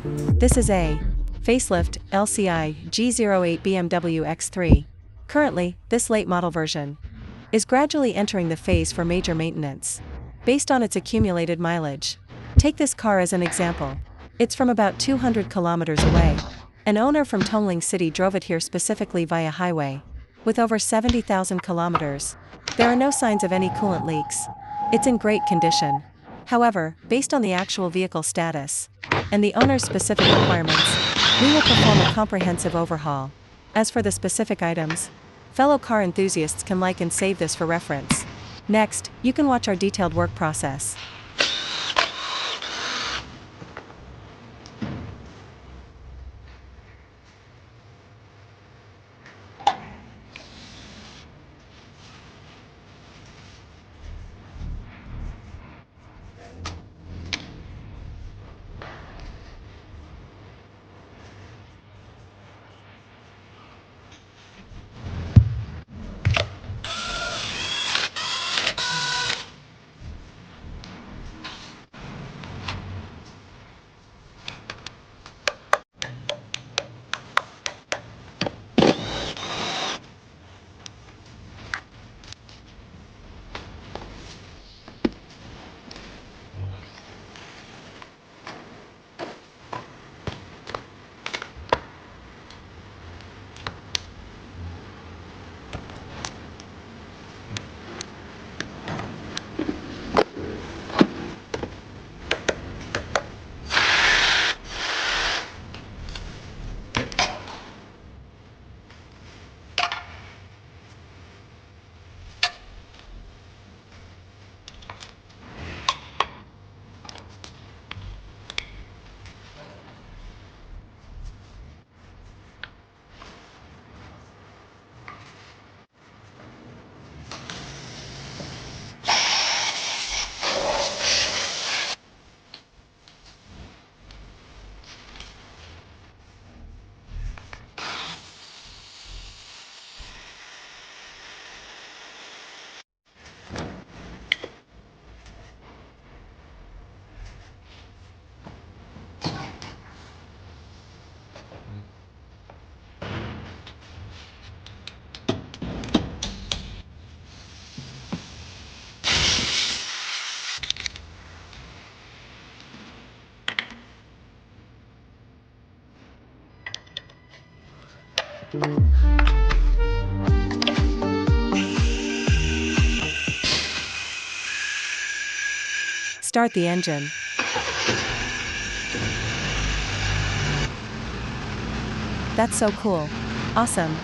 This is a facelift LCI G08 BMW X3. Currently, this late model version is gradually entering the phase for major maintenance, based on its accumulated mileage. Take this car as an example. It's from about 200 kilometers away. An owner from Tongling City drove it here specifically via highway. With over 70,000 kilometers, there are no signs of any coolant leaks. It's in great condition. However, based on the actual vehicle status and the owner's specific requirements, we will perform a comprehensive overhaul. As for the specific items, fellow car enthusiasts can like and save this for reference. Next, you can watch our detailed work process. Start the engine. That's so cool. Awesome.